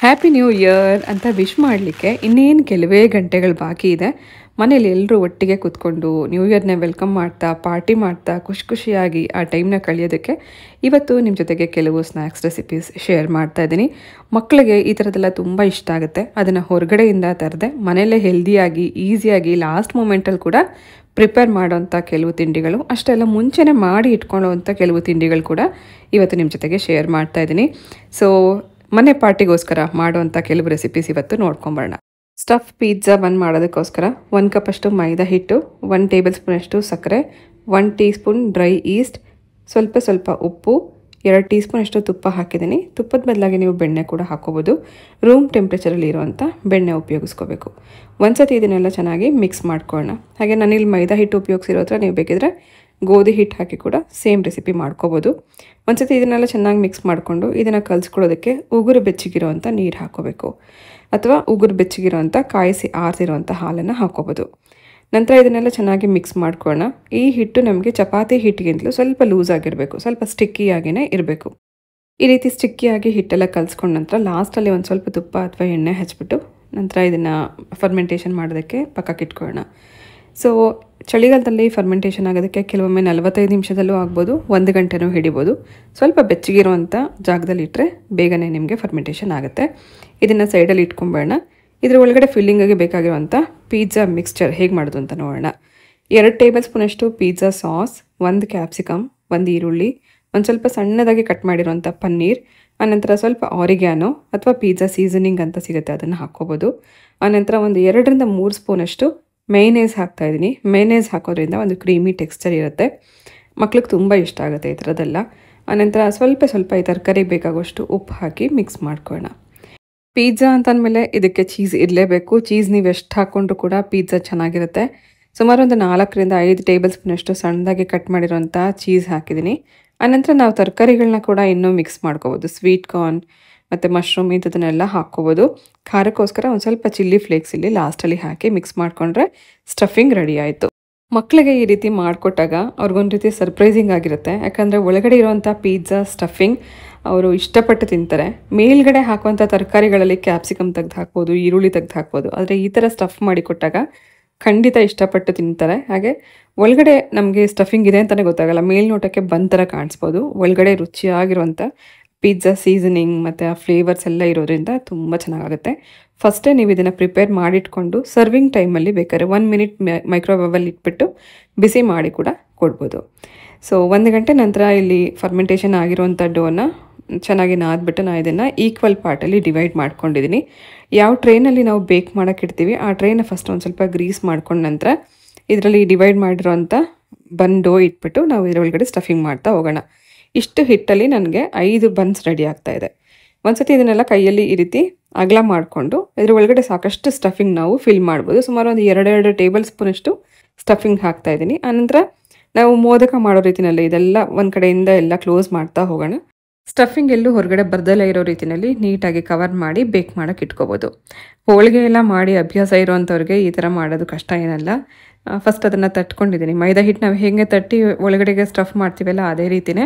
Happy new year ಅಂತ wish ಮಾಡಲಿಕ್ಕೆ ಇನ್ನೇನು ಕೆಲವೇ ಗಂಟೆಗಳು ಬಾಕಿ ಇದೆ. ಮನೇಲಿ ಎಲ್ಲರೂ ಒಟ್ಟಿಗೆ ಕೂತ್ಕೊಂಡು ನ್ಯೂ ಇಯರ್ನ ವೆಲ್ಕಮ್ ಮಾಡ್ತಾ ಪಾರ್ಟಿ ಮಾಡ್ತಾ ಖುಷಿಯಾಗಿ ಆ ಟೈಮ್ನ ಕಳೆಯೋದಕ್ಕೆ ಇವತ್ತು ನಿಮ್ಮ ಜೊತೆಗೆ ಕೆಲವು ಸ್ನ್ಯಾಕ್ಸ್ ರೆಸಿಪೀಸ್ ಶೇರ್ ಮಾಡ್ತಾ ಇದ್ದೀನಿ. ಮಕ್ಕಳಿಗೆ ಈ ಥರದ್ದೆಲ್ಲ ತುಂಬ ಇಷ್ಟ ಆಗುತ್ತೆ. ಅದನ್ನು ಹೊರಗಡೆಯಿಂದ ತರದೆ ಮನೆಯಲ್ಲೇ ಹೆಲ್ದಿಯಾಗಿ ಈಸಿಯಾಗಿ ಲಾಸ್ಟ್ ಮೂಮೆಂಟಲ್ಲಿ ಕೂಡ ಪ್ರಿಪೇರ್ ಮಾಡೋವಂಥ ಕೆಲವು ತಿಂಡಿಗಳು, ಅಷ್ಟೆಲ್ಲ ಮುಂಚೆನೇ ಮಾಡಿ ಇಟ್ಕೊಳ್ಳೋವಂಥ ಕೆಲವು ತಿಂಡಿಗಳು ಕೂಡ ಇವತ್ತು ನಿಮ್ಮ ಜೊತೆಗೆ ಶೇರ್ ಮಾಡ್ತಾ ಇದ್ದೀನಿ. ಸೊ ಮನೆ ಪಾರ್ಟಿಗೋಸ್ಕರ ಮಾಡುವಂಥ ಕೆಲವು ರೆಸಿಪೀಸ್ ಇವತ್ತು ನೋಡ್ಕೊಂಬರೋಣ. ಸ್ಟಫ್ ಪಿಜ್ಜಾ ಬನ್ ಮಾಡೋದಕ್ಕೋಸ್ಕರ 1 ಕಪ್ ಅಷ್ಟು ಮೈದಾ ಹಿಟ್ಟು, 1 ಟೇಬಲ್ ಸ್ಪೂನ್ ಅಷ್ಟು ಸಕ್ಕರೆ, 1 ಟೀ ಸ್ಪೂನ್ ಡ್ರೈ ಈಸ್ಟ್, ಸ್ವಲ್ಪ ಉಪ್ಪು, 2 ಟೀ ಸ್ಪೂನ್ ಅಷ್ಟು ತುಪ್ಪ ಹಾಕಿದ್ದೀನಿ. ತುಪ್ಪದ ಬದಲಾಗಿ ನೀವು ಬೆಣ್ಣೆ ಕೂಡ ಹಾಕೋಬೋದು. ರೂಮ್ ಟೆಂಪ್ರೇಚರಲ್ಲಿ ಇರುವಂಥ ಬೆಣ್ಣೆ ಉಪಯೋಗಿಸ್ಕೋಬೇಕು. ಒಂದ್ಸತಿ ಇದನ್ನೆಲ್ಲ ಚೆನ್ನಾಗಿ ಮಿಕ್ಸ್ ಮಾಡ್ಕೊಳ್ಳೋಣ. ಹಾಗೆ ನಾನಿಲ್ಲಿ ಮೈದಾ ಹಿಟ್ಟು ಉಪಯೋಗಿಸಿರೋ ಹತ್ರ ನೀವು ಬೇಕಿದ್ರೆ ಗೋಧಿ ಹಿಟ್ಟು ಹಾಕಿ ಕೂಡ ಸೇಮ್ ರೆಸಿಪಿ ಮಾಡ್ಕೋಬೋದು. ಒಂದ್ಸತಿ ಇದನ್ನೆಲ್ಲ ಚೆನ್ನಾಗಿ ಮಿಕ್ಸ್ ಮಾಡಿಕೊಂಡು ಇದನ್ನು ಕಲಿಸ್ಕೊಳ್ಳೋದಕ್ಕೆ ಉಗುರು ಬೆಚ್ಚಗಿರೋವಂಥ ನೀರು ಹಾಕೋಬೇಕು, ಅಥವಾ ಉಗುರು ಬೆಚ್ಚಗಿರೋವಂಥ ಕಾಯಿಸಿ ಆರಿಸಿರೋವಂಥ ಹಾಲನ್ನು ಹಾಕೋಬೋದು. ನಂತರ ಇದನ್ನೆಲ್ಲ ಚೆನ್ನಾಗಿ ಮಿಕ್ಸ್ ಮಾಡ್ಕೊಳ್ಳೋಣ. ಈ ಹಿಟ್ಟು ನಮಗೆ ಚಪಾತಿ ಹಿಟ್ಟಿಗಿಂತಲೂ ಸ್ವಲ್ಪ ಲೂಸ್ ಆಗಿರಬೇಕು, ಸ್ವಲ್ಪ ಸ್ಟಿಕ್ಕಿಯಾಗಿಯೇ ಇರಬೇಕು. ಈ ರೀತಿ ಸ್ಟಿಕ್ಕಿಯಾಗಿ ಹಿಟ್ಟೆಲ್ಲ ಕಲಿಸ್ಕೊಂಡ ನಂತರ ಲಾಸ್ಟಲ್ಲಿ ಒಂದು ಸ್ವಲ್ಪ ತುಪ್ಪ ಅಥವಾ ಎಣ್ಣೆ ಹಚ್ಬಿಟ್ಟು ನಂತರ ಇದನ್ನು ಫರ್ಮೆಂಟೇಷನ್ ಮಾಡೋದಕ್ಕೆ ಪಕ್ಕಕ್ಕೆ ಇಟ್ಕೊಳ್ಳೋಣ. ಸೊ ಚಳಿಗಾಲದಲ್ಲಿ ಫರ್ಮೆಂಟೇಷನ್ ಆಗೋದಕ್ಕೆ ಕೆಲವೊಮ್ಮೆ 45 ನಿಮಿಷದಲ್ಲೂ ಆಗ್ಬೋದು, 1 ಗಂಟೆನೂ ಹಿಡಿಬೋದು. ಸ್ವಲ್ಪ ಬೆಚ್ಚಗಿರುವಂಥ ಜಾಗದಲ್ಲಿ ಇಟ್ಟರೆ ಬೇಗನೆ ನಿಮಗೆ ಫರ್ಮೆಂಟೇಷನ್ ಆಗುತ್ತೆ. ಇದನ್ನು ಸೈಡಲ್ಲಿ ಇಟ್ಕೊಂಬೇಡ. ಇದರ ಒಳಗಡೆ ಫಿಲ್ಲಿಂಗಿಗೆ ಬೇಕಾಗಿರುವಂಥ ಪಿಜ್ಜಾ ಮಿಕ್ಸ್ಚರ್ ಹೇಗೆ ಮಾಡೋದು ಅಂತ ನೋಡೋಣ. 2 ಟೇಬಲ್ ಸ್ಪೂನ್ ಅಷ್ಟು ಪಿಜ್ಜಾ ಸಾಸ್, 1 ಕ್ಯಾಪ್ಸಿಕಮ್, 1 ಈರುಳ್ಳಿ, ಒಂದು ಸ್ವಲ್ಪ ಸಣ್ಣದಾಗಿ ಕಟ್ ಮಾಡಿರುವಂಥ ಪನ್ನೀರ್, ಆನಂತರ ಸ್ವಲ್ಪ ಆರಿಗ್ಯಾನೋ ಅಥವಾ ಪಿಜ್ಜಾ ಸೀಸನಿಂಗ್ ಅಂತ ಸಿಗುತ್ತೆ, ಅದನ್ನು ಹಾಕ್ಕೋಬೋದು. ಆನಂತರ ಒಂದು 2 ರಿಂದ 3 ಸ್ಪೂನ್ ಅಷ್ಟು ಮೈನೇಸ್ ಹಾಕ್ತಾಯಿದ್ದೀನಿ. ಮೈನೇಸ್ ಹಾಕೋದ್ರಿಂದ ಒಂದು ಕ್ರೀಮಿ ಟೆಕ್ಸ್ಚರ್ ಇರುತ್ತೆ, ಮಕ್ಳಿಗೆ ತುಂಬ ಇಷ್ಟ ಆಗುತ್ತೆ ಈ ಥರದ್ದೆಲ್ಲ. ಆನಂತರ ಸ್ವಲ್ಪ ಈ ತರಕಾರಿಗೆ ಬೇಕಾಗುವಷ್ಟು ಉಪ್ಪು ಹಾಕಿ ಮಿಕ್ಸ್ ಮಾಡ್ಕೊಳ್ಳೋಣ. ಪಿಜ್ಜಾ ಅಂತಂದಮೇಲೆ ಇದಕ್ಕೆ ಚೀಸ್ ಇರಲೇಬೇಕು. ಚೀಸ್ ನೀವು ಎಷ್ಟು ಹಾಕ್ಕೊಂಡ್ರು ಕೂಡ ಪಿಜ್ಜಾ ಚೆನ್ನಾಗಿರುತ್ತೆ. ಸುಮಾರು ಒಂದು 4 ರಿಂದ 5 ಟೇಬಲ್ ಸ್ಪೂನ್ ಅಷ್ಟು ಸಣ್ಣದಾಗಿ ಕಟ್ ಮಾಡಿರೋಂಥ ಚೀಸ್ ಹಾಕಿದ್ದೀನಿ. ಆನಂತರ ನಾವು ತರಕಾರಿಗಳನ್ನ ಕೂಡ ಇನ್ನೂ ಮಿಕ್ಸ್ ಮಾಡ್ಕೋಬೋದು. ಸ್ವೀಟ್ ಕಾರ್ನ್ ಮತ್ತು ಮಶ್ರೂಮ್ ಇಂಥದನ್ನೆಲ್ಲ ಹಾಕ್ಕೋಬೋದು. ಖಾರಕ್ಕೋಸ್ಕರ ಒಂದು ಸ್ವಲ್ಪ ಚಿಲ್ಲಿ ಫ್ಲೇಕ್ಸ್ ಇಲ್ಲಿ ಲಾಸ್ಟಲ್ಲಿ ಹಾಕಿ ಮಿಕ್ಸ್ ಮಾಡಿಕೊಂಡ್ರೆ ಸ್ಟಫಿಂಗ್ ರೆಡಿ ಆಯಿತು. ಮಕ್ಕಳಿಗೆ ಈ ರೀತಿ ಮಾಡಿಕೊಟ್ಟಾಗ ಅವ್ರಿಗೊಂದು ರೀತಿ ಸರ್ಪ್ರೈಸಿಂಗ್ ಆಗಿರುತ್ತೆ. ಯಾಕಂದರೆ ಒಳಗಡೆ ಇರುವಂಥ ಪಿಜ್ಜಾ ಸ್ಟಫಿಂಗ್ ಅವರು ಇಷ್ಟಪಟ್ಟು ತಿಂತಾರೆ. ಮೇಲ್ಗಡೆ ಹಾಕುವಂಥ ತರಕಾರಿಗಳಲ್ಲಿ ಕ್ಯಾಪ್ಸಿಕಮ್ ತೆಗೆದು ಹಾಕ್ಬೋದು, ಈರುಳ್ಳಿ ತೆಗೆದು ಹಾಕ್ಬೋದು. ಆದರೆ ಈ ಥರ ಸ್ಟಫ್ ಮಾಡಿ ಕೊಟ್ಟಾಗ ಖಂಡಿತ ಇಷ್ಟಪಟ್ಟು ತಿಂತಾರೆ. ಹಾಗೆ ಒಳಗಡೆ ನಮಗೆ ಸ್ಟಫಿಂಗ್ ಇದೆ ಅಂತಲೇ ಗೊತ್ತಾಗಲ್ಲ, ಮೇಲ್ನೋಟಕ್ಕೆ ಬಂದ್ ಥರ ಕಾಣಿಸ್ಬೋದು. ಒಳಗಡೆ ರುಚಿಯಾಗಿರುವಂಥ ಪಿಜ್ಜಾ ಸೀಸನಿಂಗ್ ಮತ್ತು ಆ ಫ್ಲೇವರ್ಸ್ ಎಲ್ಲ ಇರೋದ್ರಿಂದ ತುಂಬ ಚೆನ್ನಾಗುತ್ತೆ. ಫಸ್ಟೇ ನೀವು ಇದನ್ನು ಪ್ರಿಪೇರ್ ಮಾಡಿಟ್ಕೊಂಡು ಸರ್ವಿಂಗ್ ಟೈಮಲ್ಲಿ ಬೇಕಾದ್ರೆ 1 ಮಿನಿಟ್ ಮೈಕ್ರೋವೇವಲ್ಲಿ ಇಟ್ಬಿಟ್ಟು ಬಿಸಿ ಮಾಡಿ ಕೂಡ ಕೊಡ್ಬೋದು. ಸೊ 1 ಗಂಟೆ ನಂತರ ಇಲ್ಲಿ ಫರ್ಮೆಂಟೇಷನ್ ಆಗಿರುವಂಥ ಡೋನ ಚೆನ್ನಾಗಿ ನಾದ್ಬಿಟ್ಟು ನಾನು ಇದನ್ನು ಈಕ್ವಲ್ ಪಾರ್ಟಲ್ಲಿ ಡಿವೈಡ್ ಮಾಡ್ಕೊಂಡಿದ್ದೀನಿ. ಯಾವ ಟ್ರೈನಲ್ಲಿ ನಾವು ಬೇಕ್ ಮಾಡೋಕ್ಕೆ ಇಡ್ತೀವಿ ಆ ಟ್ರೈನ ಫಸ್ಟ್ ಒಂದು ಸ್ವಲ್ಪ ಗ್ರೀಸ್ ಮಾಡ್ಕೊಂಡು ನಂತರ ಇದರಲ್ಲಿ ಡಿವೈಡ್ ಮಾಡಿರೋಂಥ ಬನ್ ಡೋ ಇಟ್ಬಿಟ್ಟು ನಾವು ಇದರೊಳಗಡೆ ಸ್ಟಫಿಂಗ್ ಮಾಡ್ತಾ ಹೋಗೋಣ. ಇಷ್ಟು ಹಿಟ್ಟಲ್ಲಿ ನನಗೆ 5 ಬನ್ಸ್ ರೆಡಿ ಆಗ್ತಾ ಇದೆ. ಒಂದ್ಸತಿ ಇದನ್ನೆಲ್ಲ ಕೈಯಲ್ಲಿ ಈ ರೀತಿ ಅಗಲ ಮಾಡಿಕೊಂಡು ಇದ್ರ ಒಳಗಡೆ ಸಾಕಷ್ಟು ಸ್ಟಫಿಂಗ್ ನಾವು ಫಿಲ್ ಮಾಡ್ಬೋದು. ಸುಮಾರು ಒಂದು 2 ಟೇಬಲ್ ಸ್ಪೂನ್ ಅಷ್ಟು ಸ್ಟಫಿಂಗ್ ಹಾಕ್ತಾ ಇದ್ದೀನಿ. ಆನಂತರ ನಾವು ಮೋದಕ ಮಾಡೋ ರೀತಿಯಲ್ಲಿ ಇದೆಲ್ಲ ಒಂದು ಕಡೆಯಿಂದ ಎಲ್ಲ ಕ್ಲೋಸ್ ಮಾಡ್ತಾ ಹೋಗೋಣ. ಸ್ಟಫಿಂಗ್ ಎಲ್ಲೂ ಹೊರಗಡೆ ಬರ್ದಲ್ಲೇ ಇರೋ ರೀತಿಯಲ್ಲಿ ನೀಟಾಗಿ ಕವರ್ ಮಾಡಿ ಬೇಕ್ ಮಾಡೋಕ್ಕೆ ಇಟ್ಕೋಬೋದು. ಹೋಳಿಗೆ ಎಲ್ಲ ಮಾಡಿ ಅಭ್ಯಾಸ ಇರೋವಂಥವ್ರಿಗೆ ಈ ಥರ ಮಾಡೋದು ಕಷ್ಟ ಏನಲ್ಲ. ಫಸ್ಟ್ ಅದನ್ನು ತಟ್ಕೊಂಡಿದ್ದೀನಿ. ಮೈದಾ ಹಿಟ್ಟು ನಾವು ಹೇಗೆ ತಟ್ಟಿ ಒಳಗಡೆಗೆ ಸ್ಟಫ್ ಮಾಡ್ತೀವಲ್ಲ ಅದೇ ರೀತಿಯೇ.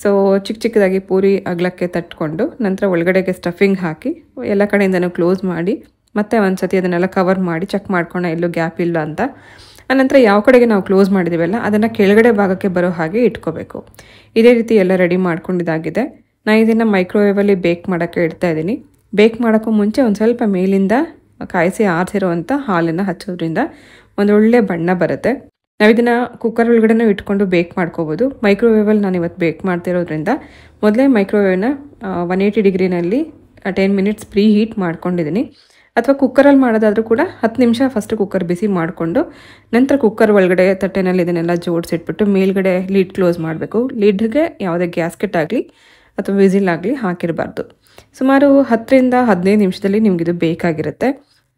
ಸೊ ಚಿಕ್ಕದಾಗಿ ಪೂರಿ ಅಗಲಕ್ಕೆ ತಟ್ಕೊಂಡು ನಂತರ ಒಳಗಡೆಗೆ ಸ್ಟಫಿಂಗ್ ಹಾಕಿ ಎಲ್ಲ ಕಡೆಯಿಂದನೂ ಕ್ಲೋಸ್ ಮಾಡಿ ಮತ್ತೆ ಒಂದು ಸತಿ ಅದನ್ನೆಲ್ಲ ಕವರ್ ಮಾಡಿ ಚೆಕ್ ಮಾಡ್ಕೊಂಡು ಎಲ್ಲೂ ಗ್ಯಾಪ್ ಇಲ್ಲ ಅಂತ. ಆನಂತರ ಯಾವ ಕಡೆಗೆ ನಾವು ಕ್ಲೋಸ್ ಮಾಡಿದ್ದೀವಲ್ಲ ಅದನ್ನು ಕೆಳಗಡೆ ಭಾಗಕ್ಕೆ ಬರೋ ಹಾಗೆ ಇಟ್ಕೋಬೇಕು. ಇದೇ ರೀತಿ ಎಲ್ಲ ರೆಡಿ ಮಾಡ್ಕೊಂಡಿದ್ದಾಗಿದೆ. ನಾನು ಇದನ್ನು ಮೈಕ್ರೋವೇವಲ್ಲಿ ಬೇಕ್ ಮಾಡೋಕ್ಕೆ ಇಡ್ತಾ ಇದ್ದೀನಿ. ಬೇಕ್ ಮಾಡೋಕ್ಕೂ ಮುಂಚೆ ಒಂದು ಸ್ವಲ್ಪ ಮೇಲಿಂದ ಕಾಯಿಸಿ ಆರಿಸಿರೋವಂಥ ಹಾಲನ್ನು ಹಚ್ಚೋದ್ರಿಂದ ಒಂದು ಒಳ್ಳೆ ಬಣ್ಣ ಬರುತ್ತೆ. ನಾವು ಇದನ್ನು ಕುಕ್ಕರ್ ಒಳಗಡೆನೂ ಇಟ್ಕೊಂಡು ಬೇಕ್ ಮಾಡ್ಕೋಬೋದು. ಮೈಕ್ರೋವೇವಲ್ಲಿ ನಾನು ಇವತ್ತು ಬೇಕ್ ಮಾಡ್ತಿರೋದ್ರಿಂದ ಮೊದಲೇ ಮೈಕ್ರೋವೇವ್ನ 180 ಡಿಗ್ರಿನಲ್ಲಿ 10 ಮಿನಿಟ್ಸ್ ಪ್ರೀ ಹೀಟ್ ಮಾಡ್ಕೊಂಡಿದ್ದೀನಿ. ಅಥವಾ ಕುಕ್ಕರಲ್ಲಿ ಮಾಡೋದಾದರೂ ಕೂಡ 10 ನಿಮಿಷ ಫಸ್ಟ್ ಕುಕ್ಕರ್ ಬಿಸಿ ಮಾಡಿಕೊಂಡು ನಂತರ ಕುಕ್ಕರ್ ಒಳಗಡೆ ತಟ್ಟೆನಲ್ಲಿ ಇದನ್ನೆಲ್ಲ ಜೋಡಿಸಿಟ್ಬಿಟ್ಟು ಮೇಲ್ಗಡೆ ಲಿಡ್ ಕ್ಲೋಸ್ ಮಾಡಬೇಕು. ಲಿಡ್ಗೆ ಯಾವುದೇ ಗ್ಯಾಸ್ಕೆಟ್ ಆಗಲಿ ಅಥವಾ ವಿಸಿಲ್ ಆಗಲಿ ಹಾಕಿರಬಾರ್ದು. ಸುಮಾರು 10 ರಿಂದ 15 ನಿಮಿಷದಲ್ಲಿ ನಿಮಗಿದು ಬೇಕಾಗಿರುತ್ತೆ.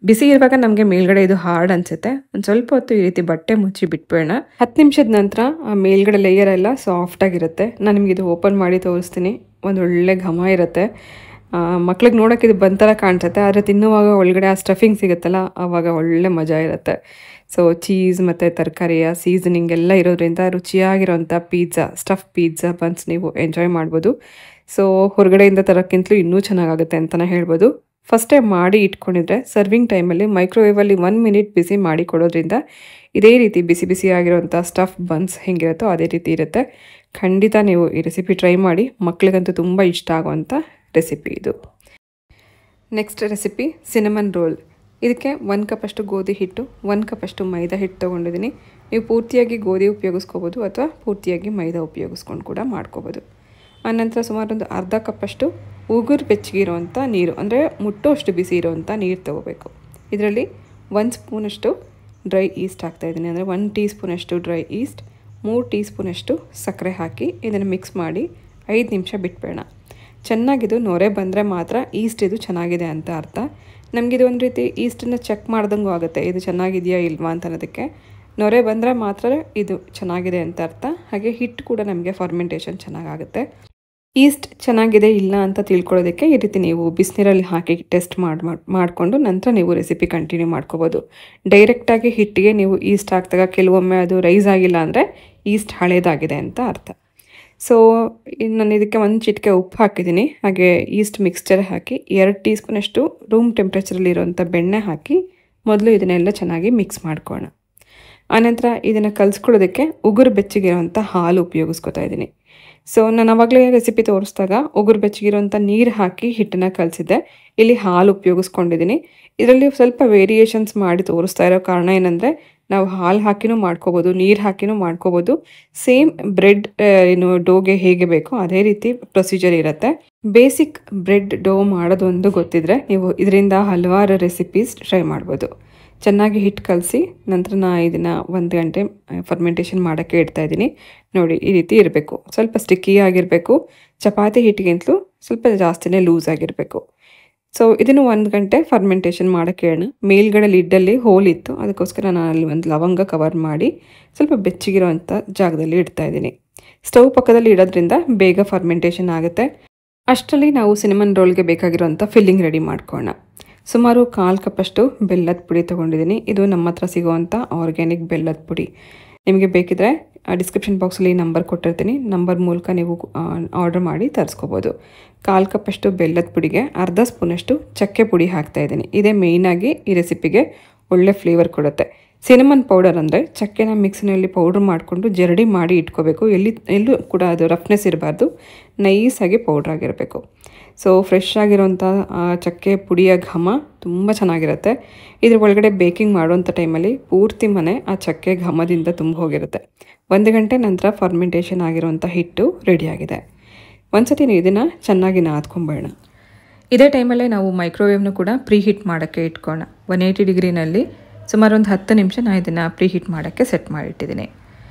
ಬಿಸಿ ಇರುವಾಗ ನಮಗೆ ಮೇಲ್ಗಡೆ ಇದು ಹಾರ್ಡ್ ಅನಿಸುತ್ತೆ. ಒಂದು ಸ್ವಲ್ಪ ಹೊತ್ತು ಈ ರೀತಿ ಬಟ್ಟೆ ಮುಚ್ಚಿ ಬಿಟ್ಬೇಡ. 10 ನಿಮಿಷದ ನಂತರ ಆ ಮೇಲ್ಗಡೆ ಲೇಯರ್ ಎಲ್ಲ ಸಾಫ್ಟಾಗಿರುತ್ತೆ. ನಾನು ನಿಮಗೆ ಇದು ಓಪನ್ ಮಾಡಿ ತೋರಿಸ್ತೀನಿ. ಒಂದು ಒಳ್ಳೆ ಘಮ ಇರುತ್ತೆ. ಮಕ್ಳಿಗೆ ನೋಡೋಕೆ ಇದು ಬಂತರ ಕಾಣಿಸುತ್ತೆ, ಆದರೆ ತಿನ್ನುವಾಗ ಒಳಗಡೆ ಆ ಸ್ಟಫಿಂಗ್ ಸಿಗುತ್ತಲ್ಲ ಆವಾಗ ಒಳ್ಳೆ ಮಜಾ ಇರುತ್ತೆ. ಸೊ ಚೀಸ್ ಮತ್ತು ತರಕಾರಿಯ ಸೀಸನಿಂಗ್ ಎಲ್ಲ ಇರೋದ್ರಿಂದ ರುಚಿಯಾಗಿರೋಂಥ ಪಿಜ್ಜಾ, ಸ್ಟಫ್ ಪಿಜ್ಜಾ ಬನ್ಸ್ ನೀವು ಎಂಜಾಯ್ ಮಾಡ್ಬೋದು. ಸೊ ಹೊರಗಡೆಯಿಂದ ತರೋಕ್ಕಿಂತಲೂ ಇನ್ನೂ ಚೆನ್ನಾಗಾಗುತ್ತೆ ಅಂತಲೇ ಹೇಳ್ಬೋದು. ಫಸ್ಟೇ ಮಾಡಿ ಇಟ್ಕೊಂಡಿದ್ರೆ ಸರ್ವಿಂಗ್ ಟೈಮಲ್ಲಿ ಮೈಕ್ರೋವೇವಲ್ಲಿ 1 ಮಿನಿಟ್ ಬಿಸಿ ಮಾಡಿ ಕೊಡೋದ್ರಿಂದ ಇದೇ ರೀತಿ ಬಿಸಿ ಬಿಸಿ ಆಗಿರೋಂಥ ಸ್ಟಫ್ ಬನ್ಸ್ ಹೆಂಗಿರುತ್ತೋ ಅದೇ ರೀತಿ ಇರುತ್ತೆ. ಖಂಡಿತ ನೀವು ಈ ರೆಸಿಪಿ ಟ್ರೈ ಮಾಡಿ, ಮಕ್ಕಳಿಗಂತೂ ತುಂಬ ಇಷ್ಟ ಆಗುವಂಥ ರೆಸಿಪಿ ಇದು. Next recipe cinnamon roll. ಇದಕ್ಕೆ 1 ಕಪ್ಪಷ್ಟು ಗೋಧಿ ಹಿಟ್ಟು, 1 ಕಪ್ಪಷ್ಟು ಮೈದಾ ಹಿಟ್ಟು ತೊಗೊಂಡಿದ್ದೀನಿ. ನೀವು ಪೂರ್ತಿಯಾಗಿ ಗೋಧಿ ಉಪಯೋಗಿಸ್ಕೋಬೋದು ಅಥವಾ ಪೂರ್ತಿಯಾಗಿ ಮೈದಾ ಉಪಯೋಗಿಸ್ಕೊಂಡು ಕೂಡ ಮಾಡ್ಕೋಬೋದು. ಆನಂತರ ಸುಮಾರು ಒಂದು ಅರ್ಧ ಕಪ್ಪಷ್ಟು ಉಗುರು ಬೆಚ್ಚಗಿರೋವಂಥ ನೀರು, ಅಂದರೆ ಮುಟ್ಟೋಷ್ಟು ಬಿಸಿ ಇರೋವಂಥ ನೀರು ತೊಗೋಬೇಕು. ಇದರಲ್ಲಿ 1 ಸ್ಪೂನಷ್ಟು ಡ್ರೈ ಈಸ್ಟ್ ಹಾಕ್ತಾಯಿದ್ದೀನಿ, ಅಂದರೆ 1 ಟೀ ಸ್ಪೂನಷ್ಟು ಡ್ರೈ ಈಸ್ಟ್, 3 ಟೀ ಸ್ಪೂನಷ್ಟು ಸಕ್ಕರೆ ಹಾಕಿ ಇದನ್ನು ಮಿಕ್ಸ್ ಮಾಡಿ 5 ನಿಮಿಷ ಬಿಟ್ಬೇಡ. ಚೆನ್ನಾಗಿದು ನೊರೆ ಬಂದರೆ ಮಾತ್ರ ಈಸ್ಟ್ ಇದು ಚೆನ್ನಾಗಿದೆ ಅಂತ ಅರ್ಥ. ನಮಗಿದು ಒಂದು ರೀತಿ ಈಸ್ಟನ್ನು ಚೆಕ್ ಮಾಡ್ದಂಗೂ ಆಗುತ್ತೆ, ಇದು ಚೆನ್ನಾಗಿದೆಯಾ ಇಲ್ವಾ ಅಂತ ಅನ್ನೋದಕ್ಕೆ. ನೊರೆ ಬಂದರೆ ಮಾತ್ರ ಇದು ಚೆನ್ನಾಗಿದೆ ಅಂತ ಅರ್ಥ. ಹಾಗೆ ಹಿಟ್ಟು ಕೂಡ ನಮಗೆ ಫರ್ಮೆಂಟೇಷನ್ ಚೆನ್ನಾಗಾಗುತ್ತೆ. ಈಸ್ಟ್ ಚೆನ್ನಾಗಿದೆ ಇಲ್ಲ ಅಂತ ತಿಳ್ಕೊಳ್ಳೋದಕ್ಕೆ ಈ ರೀತಿ ನೀವು ಬಿಸಿನೀರಲ್ಲಿ ಹಾಕಿ ಟೆಸ್ಟ್ ಮಾಡಿಕೊಂಡು ನಂತರ ನೀವು ರೆಸಿಪಿ ಕಂಟಿನ್ಯೂ ಮಾಡ್ಕೋಬೋದು. ಡೈರೆಕ್ಟಾಗಿ ಹಿಟ್ಟಿಗೆ ನೀವು ಈಸ್ಟ್ ಹಾಕಿದಾಗ ಕೆಲವೊಮ್ಮೆ ಅದು ರೈಸ್ ಆಗಿಲ್ಲ ಅಂದರೆ ಈಸ್ಟ್ ಹಳೇದಾಗಿದೆ ಅಂತ ಅರ್ಥ. ಸೊ ನಾನು ಇದಕ್ಕೆ 1 ಚಿಟಿಕೆ ಉಪ್ಪು ಹಾಕಿದ್ದೀನಿ. ಹಾಗೆ ಈಸ್ಟ್ ಮಿಕ್ಸ್ಚರ್ ಹಾಕಿ 2 ಟೀ ಸ್ಪೂನಷ್ಟು ರೂಮ್ ಟೆಂಪ್ರೇಚರಲ್ಲಿರುವಂಥ ಬೆಣ್ಣೆ ಹಾಕಿ ಮೊದಲು ಇದನ್ನೆಲ್ಲ ಚೆನ್ನಾಗಿ ಮಿಕ್ಸ್ ಮಾಡ್ಕೊಳ್ಳೋಣ. ಆನಂತರ ಇದನ್ನು ಕಲಿಸ್ಕೊಳ್ಳೋದಕ್ಕೆ ಉಗುರು ಬೆಚ್ಚಗಿರೋಂಥ ಹಾಲು ಉಪಯೋಗಿಸ್ಕೊತಾ ಇದ್ದೀನಿ. ಸೊ ನಾನು ಆವಾಗಲೇ ರೆಸಿಪಿ ತೋರಿಸಿದಾಗ ಉಗುರು ಬೆಚ್ಚಗಿರೋಂಥ ನೀರು ಹಾಕಿ ಹಿಟ್ಟನ್ನು ಕಲಿಸಿದ್ದೆ. ಇಲ್ಲಿ ಹಾಲು ಉಪಯೋಗಿಸ್ಕೊಂಡಿದ್ದೀನಿ. ಇದರಲ್ಲಿ ಸ್ವಲ್ಪ ವೇರಿಯೇಷನ್ಸ್ ಮಾಡಿ ತೋರಿಸ್ತಾ ಇರೋ ಕಾರಣ ಏನಂದರೆ, ನಾವು ಹಾಲು ಹಾಕಿನೂ ಮಾಡ್ಕೋಬೋದು, ನೀರು ಹಾಕಿನೂ ಮಾಡ್ಕೋಬೋದು. ಸೇಮ್ ಬ್ರೆಡ್ ಡೋಗೆ ಹೇಗೆ ಬೇಕೋ ಅದೇ ರೀತಿ ಪ್ರೊಸೀಜರ್ ಇರುತ್ತೆ. ಬೇಸಿಕ್ ಬ್ರೆಡ್ ಡೋ ಮಾಡೋದೊಂದು ಗೊತ್ತಿದ್ರೆ ನೀವು ಇದರಿಂದ ಹಲವಾರು ರೆಸಿಪೀಸ್ ಟ್ರೈ ಮಾಡ್ಬೋದು. ಚೆನ್ನಾಗಿ ಹಿಟ್ಟು ಕಲಸಿ ನಂತರ ನಾನು ಇದನ್ನು 1 ಗಂಟೆ ಫರ್ಮೆಂಟೇಷನ್ ಮಾಡೋಕ್ಕೆ ಇಡ್ತಾಯಿದ್ದೀನಿ. ನೋಡಿ ಈ ರೀತಿ ಇರಬೇಕು, ಸ್ವಲ್ಪ ಸ್ಟಿಕ್ಕಿ ಆಗಿರಬೇಕು. ಚಪಾತಿ ಹಿಟ್ಟಿಗಿಂತಲೂ ಸ್ವಲ್ಪ ಜಾಸ್ತಿನೇ ಲೂಸ್ ಆಗಿರಬೇಕು. ಸೊ ಇದನ್ನು 1 ಗಂಟೆ ಫರ್ಮೆಂಟೇಷನ್ ಮಾಡೋಕ್ಕೆ ಇಡೋಣ. ಮೇಲ್ಗಡೆ ಲಿಡ್ಡಲ್ಲಿ ಹೋಲ್ ಇತ್ತು, ಅದಕ್ಕೋಸ್ಕರ ನಾನು ಅಲ್ಲಿ ಒಂದು ಲವಂಗ ಕವರ್ ಮಾಡಿ ಸ್ವಲ್ಪ ಬೆಚ್ಚಗಿರೋವಂಥ ಜಾಗದಲ್ಲಿ ಇಡ್ತಾಯಿದ್ದೀನಿ. ಸ್ಟವ್ ಪಕ್ಕದಲ್ಲಿ ಇಡೋದ್ರಿಂದ ಬೇಗ ಫರ್ಮೆಂಟೇಷನ್ ಆಗುತ್ತೆ. ಅಷ್ಟರಲ್ಲಿ ನಾವು ಸಿನಮನ್ ರೋಲ್ಗೆ ಬೇಕಾಗಿರೋಂಥ ಫಿಲ್ಲಿಂಗ್ ರೆಡಿ ಮಾಡ್ಕೊಳ್ಳೋಣ. ಸುಮಾರು 1/4 ಕಪ್ಪಷ್ಟು ಬೆಲ್ಲದ ಪುಡಿ ತೊಗೊಂಡಿದ್ದೀನಿ. ಇದು ನಮ್ಮ ಹತ್ರ ಸಿಗೋವಂಥ ಆರ್ಗ್ಯಾನಿಕ್ ಬೆಲ್ಲದ ಪುಡಿ. ನಿಮಗೆ ಬೇಕಿದ್ರೆ ಡಿಸ್ಕ್ರಿಪ್ಷನ್ ಬಾಕ್ಸಲ್ಲಿ ನಂಬರ್ ಕೊಟ್ಟಿರ್ತೀನಿ, ನಂಬರ್ ಮೂಲಕ ನೀವು ಆರ್ಡರ್ ಮಾಡಿ ತರಿಸ್ಕೋಬೋದು. 1/4 ಕಪ್ಪಷ್ಟು ಬೆಲ್ಲದ ಪುಡಿಗೆ ಅರ್ಧ ಸ್ಪೂನಷ್ಟು ಚಕ್ಕೆ ಪುಡಿ ಹಾಕ್ತಾಯಿದ್ದೀನಿ. ಇದೇ ಮೇಯ್ನಾಗಿ ಈ ರೆಸಿಪಿಗೆ ಒಳ್ಳೆ ಫ್ಲೇವರ್ ಕೊಡುತ್ತೆ. ಸಿನಮನ್ ಪೌಡರ್ ಅಂದರೆ ಚಕ್ಕೆನ ಮಿಕ್ಸಿನಲ್ಲಿ ಪೌಡ್ರ್ ಮಾಡಿಕೊಂಡು ಜರಡಿ ಮಾಡಿ ಇಟ್ಕೋಬೇಕು. ಎಲ್ಲೂ ಕೂಡ ಅದು ರಫ್ನೆಸ್ ಇರಬಾರ್ದು, ನೈಸಾಗಿ ಪೌಡ್ರ್ ಆಗಿರಬೇಕು. ಸೊ ಫ್ರೆಶ್ ಆಗಿರೋಂಥ ಚಕ್ಕೆ ಪುಡಿಯ ಘಮ ತುಂಬ ಚೆನ್ನಾಗಿರುತ್ತೆ. ಇದ್ರ ಒಳಗಡೆ ಬೇಕಿಂಗ್ ಮಾಡುವಂಥ ಟೈಮಲ್ಲಿ ಪೂರ್ತಿ ಮನೆ ಆ ಚಕ್ಕೆ ಘಮದಿಂದ ತುಂಬ ಹೋಗಿರುತ್ತೆ. 1 ಗಂಟೆ ನಂತರ ಫರ್ಮೆಂಟೇಷನ್ ಆಗಿರೋಂಥ ಹಿಟ್ಟು ರೆಡಿಯಾಗಿದೆ. ಒಂದ್ಸತಿ ನೀವು ಇದನ್ನು ಚೆನ್ನಾಗಿ ನಾದ್ಕೊಂಬೇಡ. ಇದೇ ಟೈಮಲ್ಲೇ ನಾವು ಮೈಕ್ರೋವೇವ್ನು ಕೂಡ ಪ್ರೀ ಹೀಟ್ ಮಾಡೋಕ್ಕೆ ಇಟ್ಕೊಳ್ಳೋಣ. 180 ಡಿಗ್ರಿನಲ್ಲಿ ಸುಮಾರು ಒಂದು 10 ನಿಮಿಷ ನಾನು ಇದನ್ನು ಪ್ರೀ ಹೀಟ್ ಮಾಡೋಕ್ಕೆ ಸೆಟ್ ಮಾಡಿಟ್ಟಿದ್ದೀನಿ.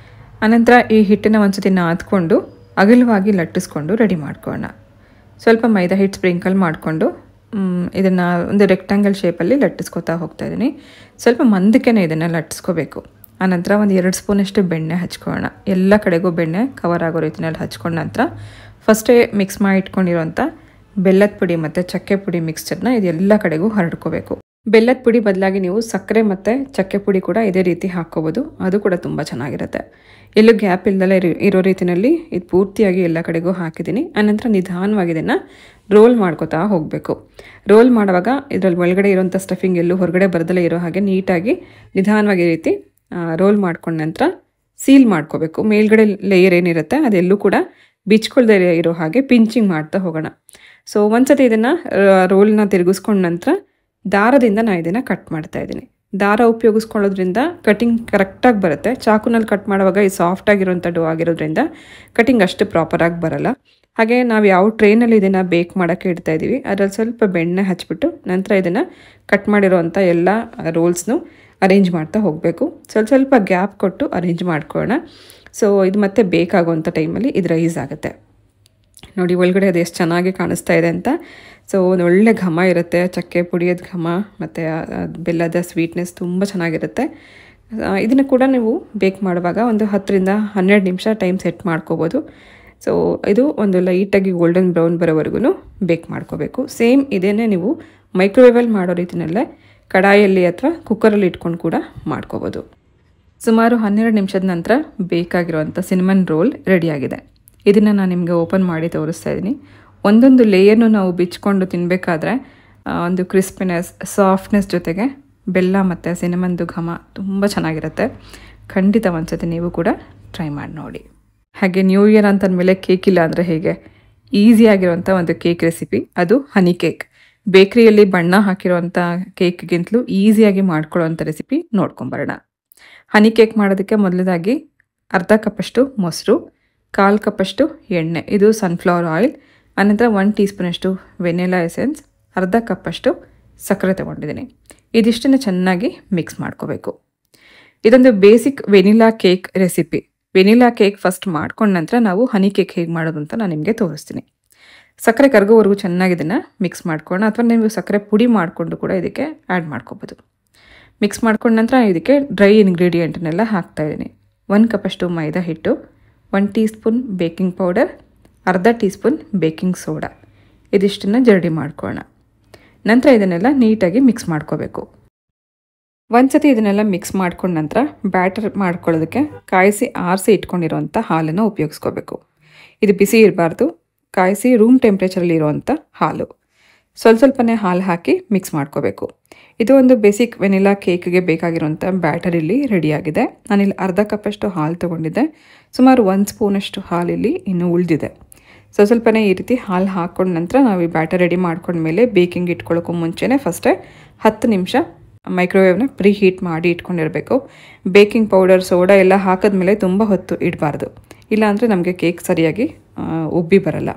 ಆನಂತರ ಈ ಹಿಟ್ಟನ್ನು ಒಂದ್ಸತಿ ನಾದ್ಕೊಂಡು ಅಗಲವಾಗಿ ಲಟ್ಟಿಸ್ಕೊಂಡು ರೆಡಿ ಮಾಡ್ಕೊಳ್ಳೋಣ. ಸ್ವಲ್ಪ ಮೈದಾ ಹಿಟ್ಟು ಸ್ಪ್ರಿಂಕಲ್ ಮಾಡಿಕೊಂಡು ಇದನ್ನು ಒಂದು ರೆಕ್ಟ್ಯಾಂಗಲ್ ಶೇಪಲ್ಲಿ ಲಟ್ಟಿಸ್ಕೊತಾ ಹೋಗ್ತಾಯಿದ್ದೀನಿ. ಸ್ವಲ್ಪ ಮಂದಕ್ಕೆ ಇದನ್ನು ಲಟ್ಟಿಸ್ಕೋಬೇಕು. ಆನಂತರ ಒಂದು 2 ಸ್ಪೂನಷ್ಟು ಬೆಣ್ಣೆ ಹಚ್ಕೊಳ್ಳೋಣ. ಎಲ್ಲ ಕಡೆಗೂ ಬೆಣ್ಣೆ ಕವರ್ ಆಗೋ ರೀತಿಯಲ್ಲಿ ಹಚ್ಕೊಂಡ ನಂತರ ಫಸ್ಟೇ ಮಿಕ್ಸ್ ಮಾಡಿ ಇಟ್ಕೊಂಡಿರೋಂಥ ಬೆಲ್ಲದ ಪುಡಿ ಮತ್ತು ಚಕ್ಕೆ ಪುಡಿ ಮಿಕ್ಸ್ಚರ್ನ ಇದೆಲ್ಲ ಕಡೆಗೂ ಹರಡ್ಕೋಬೇಕು. ಬೆಲ್ಲದ ಪುಡಿ ಬದಲಾಗಿ ನೀವು ಸಕ್ಕರೆ ಮತ್ತು ಚಕ್ಕೆ ಪುಡಿ ಕೂಡ ಇದೇ ರೀತಿ ಹಾಕ್ಕೋಬೋದು, ಅದು ಕೂಡ ತುಂಬ ಚೆನ್ನಾಗಿರುತ್ತೆ. ಎಲ್ಲೂ ಗ್ಯಾಪ್ ಇಲ್ಲದಲ್ಲೇ ಇರೋ ರೀತಿಯಲ್ಲಿ ಇದು ಪೂರ್ತಿಯಾಗಿ ಎಲ್ಲ ಕಡೆಗೂ ಹಾಕಿದ್ದೀನಿ. ಆನಂತರ ನಿಧಾನವಾಗಿ ಇದನ್ನು ರೋಲ್ ಮಾಡ್ಕೋತಾ ಹೋಗಬೇಕು. ರೋಲ್ ಮಾಡುವಾಗ ಇದರಲ್ಲಿ ಒಳಗಡೆ ಇರೋಂಥ ಸ್ಟಫಿಂಗ್ ಎಲ್ಲೂ ಹೊರಗಡೆ ಬರದಲ್ಲೇ ಇರೋ ಹಾಗೆ ನೀಟಾಗಿ ನಿಧಾನವಾಗಿ ಈ ರೀತಿ ರೋಲ್ ಮಾಡ್ಕೊಂಡ ನಂತರ ಸೀಲ್ ಮಾಡ್ಕೋಬೇಕು. ಮೇಲ್ಗಡೆ ಲೇಯರ್ ಏನಿರುತ್ತೆ ಅದೆಲ್ಲೂ ಕೂಡ ಬಿಚ್ಕೊಳ್ದೇ ಇರೋ ಹಾಗೆ ಪಿಂಚಿಂಗ್ ಮಾಡ್ತಾ ಹೋಗೋಣ. ಸೊ ಒಂದ್ಸತಿ ಇದನ್ನು ರೋಲ್ನ ತಿರುಗಿಸ್ಕೊಂಡ ನಂತರ ದಾರದಿಂದ ನಾನು ಇದನ್ನು ಕಟ್ ಮಾಡ್ತಾ ಇದ್ದೀನಿ. ದಾರ ಉಪಯೋಗಿಸ್ಕೊಳ್ಳೋದ್ರಿಂದ ಕಟಿಂಗ್ ಕರೆಕ್ಟಾಗಿ ಬರುತ್ತೆ. ಚಾಕುನಲ್ಲಿ ಕಟ್ ಮಾಡುವಾಗ ಈ ಸಾಫ್ಟಾಗಿರೋಂಥ ಡೋ ಆಗಿರೋದ್ರಿಂದ ಕಟಿಂಗ್ ಅಷ್ಟು ಪ್ರಾಪರಾಗಿ ಬರಲ್ಲ. ಹಾಗೆ ನಾವು ಯಾವ ಟ್ರೇನಲ್ಲಿ ಇದನ್ನು ಬೇಕ್ ಮಾಡೋಕ್ಕೆ ಇಡ್ತಾ ಇದ್ದೀವಿ ಅದರಲ್ಲಿ ಸ್ವಲ್ಪ ಬೆಣ್ಣೆ ಹಚ್ಬಿಟ್ಟು ನಂತರ ಇದನ್ನು ಕಟ್ ಮಾಡಿರೋವಂಥ ಎಲ್ಲ ರೋಲ್ಸ್ನು ಅರೇಂಜ್ ಮಾಡ್ತಾ ಹೋಗಬೇಕು. ಸ್ವಲ್ಪ ಗ್ಯಾಪ್ ಕೊಟ್ಟು ಅರೇಂಜ್ ಮಾಡ್ಕೊಳ್ಳೋಣ. ಸೊ ಇದು ಮತ್ತೆ ಬೇಕಾಗುವಂಥ ಟೈಮಲ್ಲಿ ಇದು ರೈಸ್ ಆಗುತ್ತೆ. ನೋಡಿ ಒಳಗಡೆ ಅದು ಎಷ್ಟು ಚೆನ್ನಾಗಿ ಕಾಣಿಸ್ತಾ ಇದೆ ಅಂತ. ಸೊ ಒಂದು ಒಳ್ಳೆ ಘಮ ಇರುತ್ತೆ, ಚಕ್ಕೆ ಪುಡಿಯೋದು ಘಮ ಮತ್ತು ಬೆಲ್ಲದ ಸ್ವೀಟ್ನೆಸ್ ತುಂಬ ಚೆನ್ನಾಗಿರುತ್ತೆ. ಇದನ್ನು ಕೂಡ ನೀವು ಬೇಕ್ ಮಾಡುವಾಗ ಒಂದು 10 ರಿಂದ 12 ನಿಮಿಷ ಟೈಮ್ ಸೆಟ್ ಮಾಡ್ಕೋಬೋದು. ಸೊ ಇದು ಒಂದು ಲೈಟಾಗಿ ಗೋಲ್ಡನ್ ಬ್ರೌನ್ ಬರೋವರೆಗೂ ಬೇಕ್ ಮಾಡ್ಕೋಬೇಕು. ಸೇಮ್ ಇದೇನೇ ನೀವು ಮೈಕ್ರೋವೇವಲ್ಲಿ ಮಾಡೋ ರೀತಿಯಲ್ಲೇ ಕಡಾಯಲ್ಲಿ ಅಥವಾ ಕುಕ್ಕರಲ್ಲಿ ಇಟ್ಕೊಂಡು ಕೂಡ ಮಾಡ್ಕೋಬೋದು. ಸುಮಾರು 12 ನಿಮಿಷದ ನಂತರ ಬೇಕಾಗಿರುವಂಥ ಸಿನಮನ್ ರೋಲ್ ರೆಡಿಯಾಗಿದೆ. ಇದನ್ನು ನಾನು ನಿಮಗೆ ಓಪನ್ ಮಾಡಿ ತೋರಿಸ್ತಾ ಇದ್ದೀನಿ. ಒಂದೊಂದು ಲೇಯರ್ನು ನಾವು ಬಿಚ್ಕೊಂಡು ತಿನ್ನಬೇಕಾದ್ರೆ ಒಂದು ಕ್ರಿಸ್ಪಿನೆಸ್, ಸಾಫ್ಟ್ನೆಸ್ ಜೊತೆಗೆ ಬೆಲ್ಲ ಮತ್ತು ಸಿನಮನ್ದು ಘಮ ತುಂಬ ಚೆನ್ನಾಗಿರುತ್ತೆ. ಖಂಡಿತ ಒಂದ್ಸತಿ ನೀವು ಕೂಡ ಟ್ರೈ ಮಾಡಿ ನೋಡಿ. ಹಾಗೆ ನ್ಯೂ ಇಯರ್ ಅಂತಂದಮೇಲೆ ಕೇಕ್ ಇಲ್ಲ ಅಂದರೆ ಹೇಗೆ, ಈಸಿಯಾಗಿರುವಂಥ ಒಂದು ಕೇಕ್ ರೆಸಿಪಿ ಅದು ಹನಿ ಕೇಕ್. ಬೇಕ್ರಿಯಲ್ಲಿ ಬಣ್ಣ ಹಾಕಿರುವಂಥ ಕೇಕ್ಗಿಂತಲೂ ಈಸಿಯಾಗಿ ಮಾಡ್ಕೊಳ್ಳೋವಂಥ ರೆಸಿಪಿ ನೋಡ್ಕೊಂಬರೋಣ. ಹನಿ ಕೇಕ್ ಮಾಡೋದಕ್ಕೆ ಮೊದಲದಾಗಿ ಅರ್ಧ ಕಪ್ಪಷ್ಟು ಮೊಸರು, 1/4 ಕಪ್ಪಷ್ಟು ಎಣ್ಣೆ, ಇದು ಸನ್ಫ್ಲವರ್ ಆಯಿಲ್, ಆನಂತರ 1 ಟೀ ಸ್ಪೂನಷ್ಟು ವೆನಿಲಾ ಎಸೆನ್ಸ್, ಅರ್ಧ ಕಪ್ಪಷ್ಟು ಸಕ್ಕರೆ ತೊಗೊಂಡಿದ್ದೀನಿ. ಇದಿಷ್ಟನ್ನು ಚೆನ್ನಾಗಿ ಮಿಕ್ಸ್ ಮಾಡ್ಕೋಬೇಕು. ಇದೊಂದು basic vanilla cake recipe. Vanilla cake first ಮಾಡ್ಕೊಂಡ ನಂತರ ನಾವು ಹನಿ ಕೇಕ್ ಹೇಗೆ ಮಾಡೋದು ಅಂತ ನಾನು ನಿಮಗೆ ತೋರಿಸ್ತೀನಿ. ಸಕ್ಕರೆ ಕರಗೋವರೆಗೂ ಚೆನ್ನಾಗಿ ಇದನ್ನು ಮಿಕ್ಸ್ ಮಾಡ್ಕೊಳ್ಳೋಣ, ಅಥವಾ ನೀವು ಸಕ್ಕರೆ ಪುಡಿ ಮಾಡಿಕೊಂಡು ಕೂಡ ಇದಕ್ಕೆ ಆ್ಯಡ್ ಮಾಡ್ಕೋಬೋದು. ಮಿಕ್ಸ್ ಮಾಡ್ಕೊಂಡ ನಂತರ ಇದಕ್ಕೆ ಡ್ರೈ ಇಂಗ್ರೀಡಿಯೆಂಟನ್ನೆಲ್ಲ ಹಾಕ್ತಾಯಿದ್ದೀನಿ. 1 ಕಪ್ಪಷ್ಟು ಮೈದಾ ಹಿಟ್ಟು, 1 ಟೀ ಸ್ಪೂನ್ ಬೇಕಿಂಗ್ ಪೌಡರ್, ಅರ್ಧ ಟೀ ಸ್ಪೂನ್ ಬೇಕಿಂಗ್ ಸೋಡಾ, ಇದಿಷ್ಟನ್ನು ಜರಡಿ ಮಾಡ್ಕೊಳ್ಳೋಣ. ನಂತರ ಇದನ್ನೆಲ್ಲ ನೀಟಾಗಿ ಮಿಕ್ಸ್ ಮಾಡ್ಕೋಬೇಕು. ಒಂದ್ಸತಿ ಇದನ್ನೆಲ್ಲ ಮಿಕ್ಸ್ ಮಾಡ್ಕೊಂಡ ನಂತರ ಬ್ಯಾಟರ್ ಮಾಡ್ಕೊಳ್ಳೋದಕ್ಕೆ ಕಾಯಿಸಿ ಆರಿಸಿ ಇಟ್ಕೊಂಡಿರೋವಂಥ ಹಾಲನ್ನು ಉಪಯೋಗಿಸ್ಕೋಬೇಕು. ಇದು ಬಿಸಿ ಇರಬಾರ್ದು, ಕಾಯಿಸಿ ರೂಮ್ ಟೆಂಪ್ರೇಚರಲ್ಲಿ ಇರುವಂಥ ಹಾಲು. ಸ್ವಲ್ಪನೇ ಹಾಲು ಹಾಕಿ ಮಿಕ್ಸ್ ಮಾಡ್ಕೋಬೇಕು. ಇದು ಒಂದು ಬೇಸಿಕ್ ವೆನಿಲಾ ಕೇಕ್ಗೆ ಬೇಕಾಗಿರುವಂಥ ಬ್ಯಾಟರ್ ಇಲ್ಲಿ ರೆಡಿಯಾಗಿದೆ. ನಾನಿಲ್ಲಿ ಅರ್ಧ ಕಪ್ಪಷ್ಟು ಹಾಲು ತೊಗೊಂಡಿದ್ದೆ. ಸುಮಾರು 1 ಸ್ಪೂನಷ್ಟು ಹಾಲಿಲ್ಲಿ ಇನ್ನೂ ಉಳಿದಿದೆ. ಸ್ವಲ್ಪನೇ ಈ ರೀತಿ ಹಾಲು ಹಾಕ್ಕೊಂಡ ನಂತರ ನಾವು ಈ ಬ್ಯಾಟರ್ ರೆಡಿ ಮಾಡ್ಕೊಂಡ್ಮೇಲೆ ಬೇಕಿಂಗ್ ಇಟ್ಕೊಳ್ಳೋಕ್ಕೂ ಮುಂಚೆನೇ ಫಸ್ಟೇ 10 ನಿಮಿಷ ಮೈಕ್ರೋವೇವ್ನ ಪ್ರೀ ಹೀಟ್ ಮಾಡಿ ಇಟ್ಕೊಂಡಿರಬೇಕು. ಬೇಕಿಂಗ್ ಪೌಡರ್, ಸೋಡಾ ಎಲ್ಲ ಹಾಕಿದ್ಮೇಲೆ ತುಂಬ ಹೊತ್ತು ಇಡಬಾರ್ದು, ಇಲ್ಲಾಂದರೆ ನಮಗೆ ಕೇಕ್ ಸರಿಯಾಗಿ ಉಬ್ಬಿ ಬರಲ್ಲ.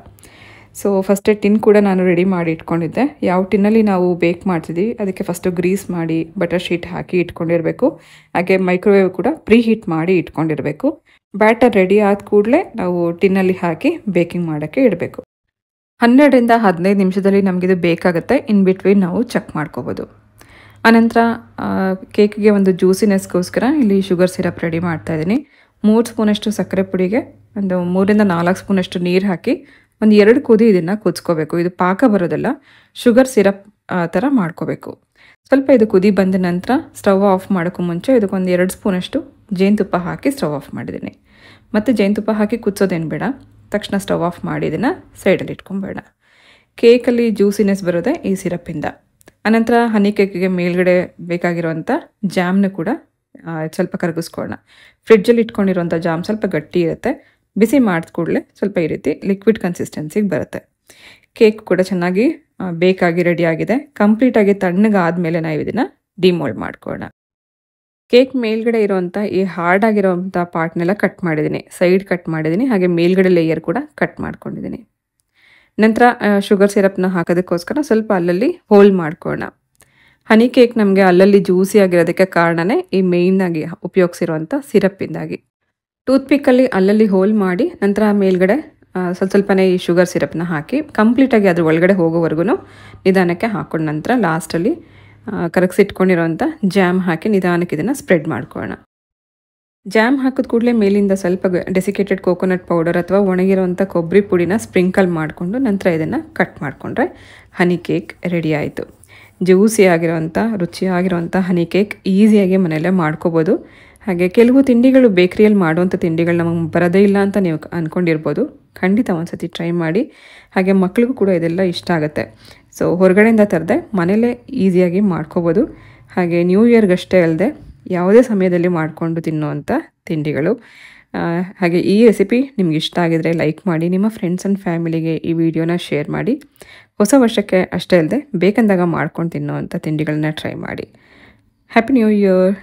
ಸೊ ಫಸ್ಟೇ ಟಿನ್ ಕೂಡ ನಾನು ರೆಡಿ ಮಾಡಿ ಇಟ್ಕೊಂಡಿದ್ದೆ. ಯಾವ ಟಿನ್ನಲ್ಲಿ ನಾವು ಬೇಕ್ ಮಾಡ್ತಿದ್ದೀವಿ ಅದಕ್ಕೆ ಫಸ್ಟು ಗ್ರೀಸ್ ಮಾಡಿ ಬಟರ್ ಶೀಟ್ ಹಾಕಿ ಇಟ್ಕೊಂಡಿರಬೇಕು. ಹಾಗೆ ಮೈಕ್ರೋವೇವ್ ಕೂಡ ಪ್ರೀ ಹೀಟ್ ಮಾಡಿ ಇಟ್ಕೊಂಡಿರಬೇಕು. ಬ್ಯಾಟರ್ ರೆಡಿ ಆದ ಕೂಡಲೇ ನಾವು ಟಿನ್ನಲ್ಲಿ ಹಾಕಿ ಬೇಕಿಂಗ್ ಮಾಡೋಕ್ಕೆ ಇಡಬೇಕು. 12ರಿಂದ 15 ನಿಮಿಷದಲ್ಲಿ ನಮಗಿದು ಬೇಕಾಗುತ್ತೆ. ಇನ್ ಬಿಟ್ವೀನ್ ನಾವು ಚೆಕ್ ಮಾಡ್ಕೋಬೋದು. ಆನಂತರ ಕೇಕಿಗೆ ಒಂದು ಜ್ಯೂಸಿನೆಸ್ಗೋಸ್ಕರ ಇಲ್ಲಿ ಶುಗರ್ ಸಿರಪ್ ರೆಡಿ ಮಾಡ್ತಾಯಿದ್ದೀನಿ. 3 ಸ್ಪೂನಷ್ಟು ಸಕ್ಕರೆ ಪುಡಿಗೆ ಒಂದು 3ರಿಂದ 4 ಸ್ಪೂನಷ್ಟು ನೀರು ಹಾಕಿ ಒಂದು 2 ಕುದಿ ಇದನ್ನು ಕುದಿಸ್ಕೋಬೇಕು. ಇದು ಪಾಕ ಬರೋದಲ್ಲ, ಶುಗರ್ ಸಿರಪ್ ಥರ ಮಾಡ್ಕೋಬೇಕು. ಸ್ವಲ್ಪ ಇದು ಕುದಿ ಬಂದ ನಂತರ ಸ್ಟವ್ ಆಫ್ ಮಾಡೋಕ್ಕೂ ಮುಂಚೆ ಇದಕ್ಕೊಂದು 2 ಸ್ಪೂನಷ್ಟು ಜೇನುತುಪ್ಪ ಹಾಕಿ ಸ್ಟವ್ ಆಫ್ ಮಾಡಿದ್ದೀನಿ. ಮತ್ತು ಜೇನುತುಪ್ಪ ಹಾಕಿ ಕುದಿಸೋದೇನು ಬೇಡ, ತಕ್ಷಣ ಸ್ಟವ್ ಆಫ್ ಮಾಡಿ ಇದನ್ನು ಸೈಡಲ್ಲಿ ಇಟ್ಕೊಂಬೇಡ. ಕೇಕಲ್ಲಿ ಜ್ಯೂಸಿನೆಸ್ ಬರೋದೆ ಈ ಸಿರಪ್ಪಿಂದ. ಅನಂತರ ಹನಿ ಕೇಕಿಗೆ ಮೇಲ್ಗಡೆ ಬೇಕಾಗಿರುವಂಥ ಜಾಮ್ನ ಕೂಡ ಸ್ವಲ್ಪ ಕರಗಿಸ್ಕೊಳ್ಳೋಣ. ಫ್ರಿಡ್ಜಲ್ಲಿ ಇಟ್ಕೊಂಡಿರುವಂಥ ಜಾಮ್ ಸ್ವಲ್ಪ ಗಟ್ಟಿ ಇರುತ್ತೆ. ಬಿಸಿ ಮಾಡಿದ ಕೂಡಲೇ ಸ್ವಲ್ಪ ಈ ರೀತಿ ಲಿಕ್ವಿಡ್ ಕನ್ಸಿಸ್ಟೆನ್ಸಿಗೆ ಬರುತ್ತೆ. ಕೇಕ್ ಕೂಡ ಚೆನ್ನಾಗಿ ಬೇಕಾಗಿ ರೆಡಿಯಾಗಿದೆ. ಕಂಪ್ಲೀಟಾಗಿ ತಣ್ಣಗಾದ್ಮೇಲೆ ನಾವು ಇದನ್ನು ಡಿಮೋಲ್ಡ್ ಮಾಡ್ಕೊಳ್ಳೋಣ. ಕೇಕ್ ಮೇಲ್ಗಡೆ ಇರೋವಂಥ ಈ ಹಾರ್ಡ್ ಆಗಿರೋವಂಥ ಪಾರ್ಟ್ನೆಲ್ಲ ಕಟ್ ಮಾಡಿದ್ದೀನಿ, ಸೈಡ್ ಕಟ್ ಮಾಡಿದ್ದೀನಿ. ಹಾಗೆ ಮೇಲ್ಗಡೆ ಲೇಯರ್ ಕೂಡ ಕಟ್ ಮಾಡ್ಕೊಂಡಿದ್ದೀನಿ. ನಂತರ ಶುಗರ್ ಸಿರಪ್ನ ಹಾಕೋದಕ್ಕೋಸ್ಕರ ಸ್ವಲ್ಪ ಅಲ್ಲಲ್ಲಿ ಹೋಲ್ ಮಾಡ್ಕೊಳ್ಳೋಣ. ಹನಿ ಕೇಕ್ ನಮಗೆ ಅಲ್ಲಲ್ಲಿ ಜ್ಯೂಸಿ ಆಗಿರೋದಕ್ಕೆ ಕಾರಣನೇ ಈ ಮೇಯ್ನಾಗಿ ಉಪಯೋಗಿಸಿರುವಂಥ ಸಿರಪ್ಪಿಂದಾಗಿ. ಟೂತ್ಪಿಕ್ಕಲ್ಲಿ ಅಲ್ಲಲ್ಲಿ ಹೋಲ್ ಮಾಡಿ ನಂತರ ಮೇಲ್ಗಡೆ ಸ್ವಲ್ಪನೇ ಈ ಶುಗರ್ ಸಿರಪ್ನ ಹಾಕಿ ಕಂಪ್ಲೀಟಾಗಿ ಅದ್ರ ಒಳಗಡೆ ಹೋಗೋವರೆಗೂ ನಿಧಾನಕ್ಕೆ ಹಾಕೊಂಡ ನಂತರ ಲಾಸ್ಟಲ್ಲಿ ಕರಗಿಸಿಟ್ಕೊಂಡಿರೋವಂಥ ಜಾಮ್ ಹಾಕಿ ನಿಧಾನಕ್ಕೆ ಇದನ್ನು ಸ್ಪ್ರೆಡ್ ಮಾಡ್ಕೊಳ್ಳೋಣ. ಜಾಮ್ ಹಾಕಿದ ಕೂಡಲೇ ಮೇಲಿಂದ ಸ್ವಲ್ಪ ಡೆಸಿಕೇಟೆಡ್ ಕೋಕೋನಟ್ ಪೌಡರ್ ಅಥವಾ ಒಣಗಿರೋವಂಥ ಕೊಬ್ಬರಿ ಪುಡಿನ ಸ್ಪ್ರಿಂಕಲ್ ಮಾಡಿಕೊಂಡು ನಂತರ ಇದನ್ನು ಕಟ್ ಮಾಡಿಕೊಂಡ್ರೆ ಹನಿ ಕೇಕ್ ರೆಡಿ ಆಯಿತು. ಜ್ಯೂಸಿ ಆಗಿರೋವಂಥ ರುಚಿಯಾಗಿರೋವಂಥ ಹನಿ ಕೇಕ್ ಈಸಿಯಾಗಿ ಮನೆಯಲ್ಲೇ ಮಾಡ್ಕೋಬೋದು. ಹಾಗೆ ಕೆಲವು ತಿಂಡಿಗಳು ಬೇಕ್ರಿಯಲ್ಲಿ ಮಾಡುವಂಥ ತಿಂಡಿಗಳು ನಮಗೆ ಬರೋದೇ ಇಲ್ಲ ಅಂತ ನೀವು ಅಂದ್ಕೊಂಡಿರ್ಬೋದು. ಖಂಡಿತ ಒಂದ್ಸತಿ ಟ್ರೈ ಮಾಡಿ. ಹಾಗೆ ಮಕ್ಕಳಿಗೂ ಕೂಡ ಇದೆಲ್ಲ ಇಷ್ಟ ಆಗುತ್ತೆ. ಸೊ ಹೊರಗಡೆಯಿಂದ ತರದೆ ಮನೇಲೇ ಈಸಿಯಾಗಿ ಮಾಡ್ಕೋಬೋದು. ಹಾಗೆ ನ್ಯೂ ಇಯರ್ಗಷ್ಟೇ ಅಲ್ಲದೆ ಯಾವುದೇ ಸಮಯದಲ್ಲಿ ಮಾಡಿಕೊಂಡು ತಿನ್ನುವಂಥ ತಿಂಡಿಗಳು. ಹಾಗೆ ಈ ರೆಸಿಪಿ ನಿಮ್ಗೆ ಇಷ್ಟ ಆಗಿದರೆ ಲೈಕ್ ಮಾಡಿ, ನಿಮ್ಮ ಫ್ರೆಂಡ್ಸ್ ಆ್ಯಂಡ್ ಫ್ಯಾಮಿಲಿಗೆ ಈ ವಿಡಿಯೋನ ಶೇರ್ ಮಾಡಿ. ಹೊಸ ವರ್ಷಕ್ಕೆ ಅಷ್ಟೇ ಅಲ್ಲದೆ ಬೇಕಂದಾಗ ಮಾಡ್ಕೊಂಡು ತಿನ್ನುವಂಥ ತಿಂಡಿಗಳನ್ನ ಟ್ರೈ ಮಾಡಿ. Happy new year.